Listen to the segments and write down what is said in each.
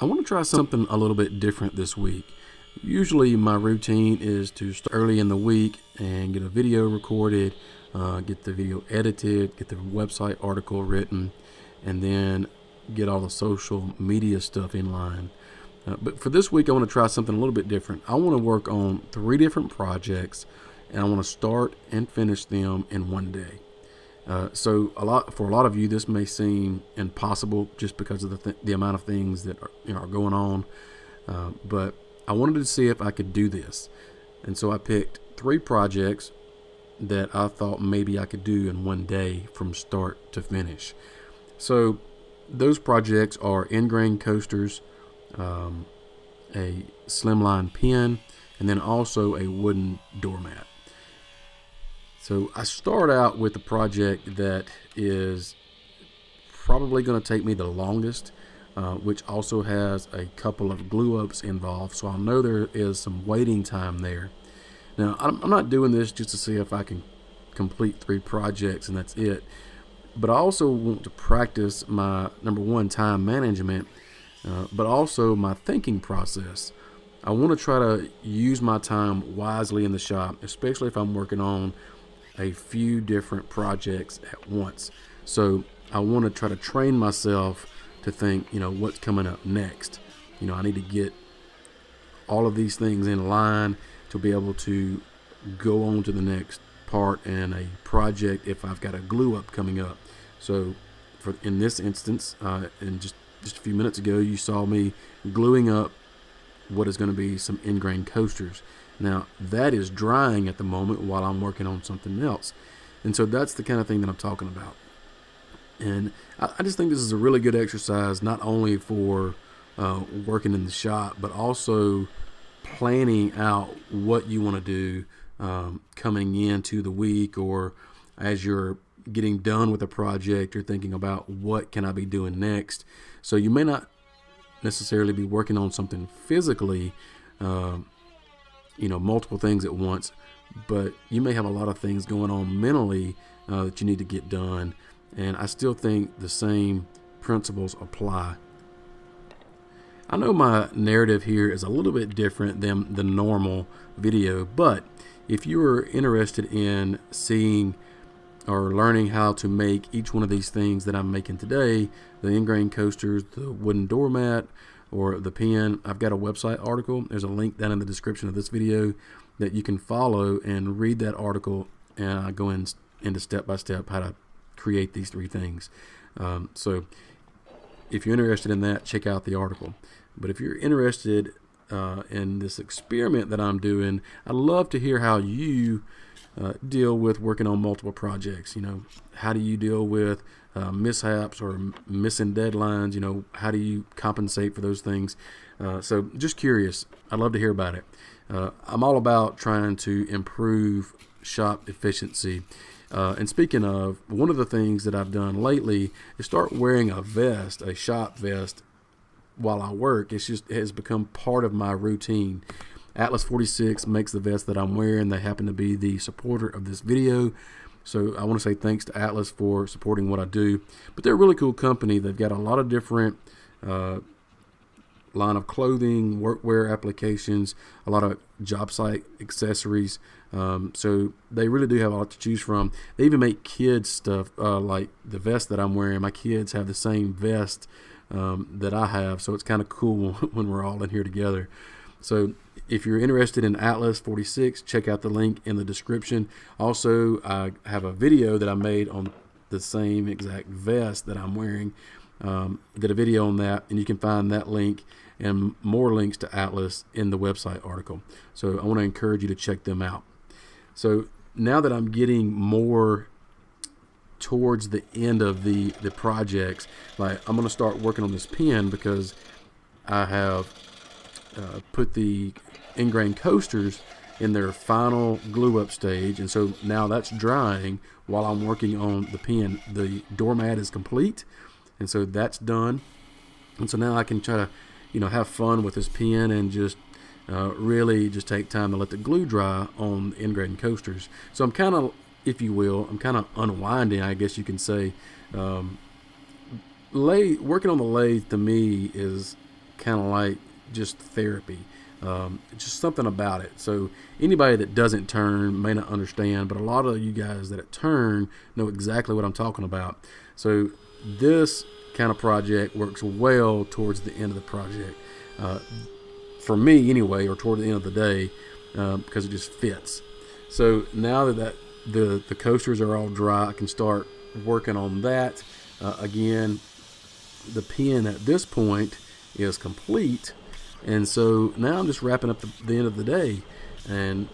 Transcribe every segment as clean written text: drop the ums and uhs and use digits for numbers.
I want to try something a little bit different this week. Usually my routine is to start early in the week and get a video recorded, get the video edited, get the website article written, and then get all the social media stuff in line. But for this week, I want to try something a little bit different. I want to work on 3 different projects, and I want to start and finish them in one day. So for a lot of you, this may seem impossible just because of the amount of things that are going on. But I wanted to see if I could do this, and so I picked 3 projects that I thought maybe I could do in one day from start to finish. So those projects are end grain coasters, a slimline pen, and then also a wooden doormat. So I start out with the project that is probably going to take me the longest, which also has a couple of glue ups involved. So I know there is some waiting time there. Now, I'm not doing this just to see if I can complete 3 projects and that's it. But I also want to practice my, number one, time management, but also my thinking process. I want to try to use my time wisely in the shop, especially if I'm working on a few different projects at once. So I want to try to train myself to think, what's coming up next. I need to get all of these things in line to be able to go on to the next part in a project if I've got a glue up coming up. So in this instance, and just a few minutes ago, you saw me gluing up what is going to be some end grain coasters. Now, that is drying at the moment while I'm working on something else. And so that's the kind of thing that I'm talking about. And I just think this is a really good exercise, not only for working in the shop, but also planning out what you want to do coming into the week, or as you're getting done with a project, you're thinking about what can I be doing next. So you may not necessarily be working on something physically, multiple things at once, but you may have a lot of things going on mentally that you need to get done. And I still think the same principles apply. I know my narrative here is a little bit different than the normal video, but if you are interested in seeing or learning how to make each one of these things that I'm making today, the end grain coasters, the wooden doormat, or the pen, I've got a website article. There's a link down in the description of this video that you can follow and read that article, and I go into step by step how to create these 3 things. So if you're interested in that, check out the article. But if you're interested in this experiment that I'm doing, I'd love to hear how you deal with working on multiple projects. How do you deal with mishaps or missing deadlines? How do you compensate for those things? So just curious. I'd love to hear about it. I'm all about trying to improve shop efficiency. And speaking of, one of the things that I've done lately is start wearing a shop vest while I work. It has become part of my routine. Atlas 46 makes the vest that I'm wearing. They happen to be the supporter of this video. So I want to say thanks to Atlas for supporting what I do. But they're a really cool company. They've got a lot of different line of clothing, workwear applications, a lot of job site accessories. So they really do have a lot to choose from. They even make kids stuff, like the vest that I'm wearing. My kids have the same vest that I have, so it's kind of cool when we're all in here together. So if you're interested in Atlas 46, check out the link in the description. Also, I have a video that I made on the same exact vest that I'm wearing. Did a video on that, and you can find that link and more links to Atlas in the website article. So I want to encourage you to check them out. So now that I'm getting more towards the end of the projects, like I'm going to start working on this pen because I have put the end grain coasters in their final glue up stage, and so now that's drying while I'm working on the pen. The doormat is complete, and so that's done, and so now I can try to have fun with this pen and just really just take time to let the glue dry on the end grain coasters. So I'm kind of, if you will, unwinding, I guess you can say. Working on the lathe to me is kind of like just therapy. Just something about it. So anybody that doesn't turn may not understand, but a lot of you guys that turn know exactly what I'm talking about. So this kind of project works well towards the end of the project, for me anyway, or toward the end of the day, because it just fits. So now that the coasters are all dry, I can start working on that. Again, the pen at this point is complete, and so now I'm just wrapping up the end of the day. And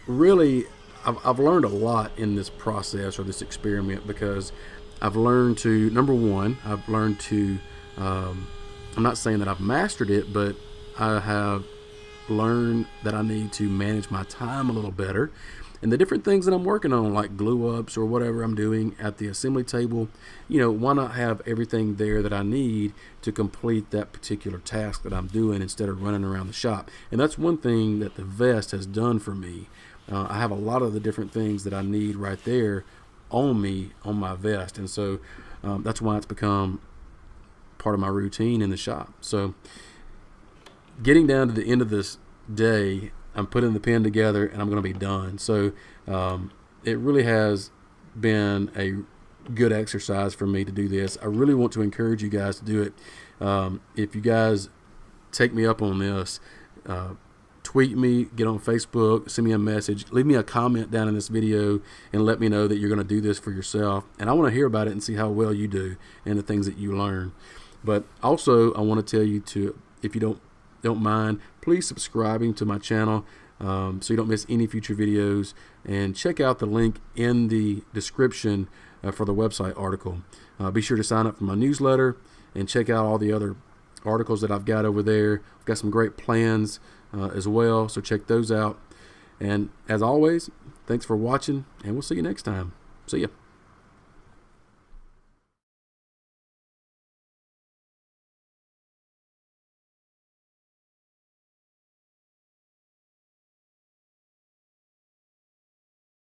really, I've learned a lot in this process or this experiment, because I've learned to, number one, I've learned to, I'm not saying that I've mastered it, but I have learned that I need to manage my time a little better. And the different things that I'm working on, like glue ups or whatever I'm doing at the assembly table, why not have everything there that I need to complete that particular task that I'm doing, instead of running around the shop. And that's one thing that the vest has done for me. I have a lot of the different things that I need right there on me, on my vest. And so that's why it's become part of my routine in the shop. So getting down to the end of this day, I'm putting the pen together and I'm going to be done. So it really has been a good exercise for me to do this. I really want to encourage you guys to do it. If you guys take me up on this, tweet me, get on Facebook, send me a message, leave me a comment down in this video, and let me know that you're going to do this for yourself. And I want to hear about it and see how well you do and the things that you learn. But also, I want to tell you to, if you don't mind, please subscribing to my channel, so you don't miss any future videos, and check out the link in the description for the website article. Be sure to sign up for my newsletter and check out all the other articles that I've got over there. I've got some great plans as well, so check those out. And as always, thanks for watching, and we'll see you next time. See ya.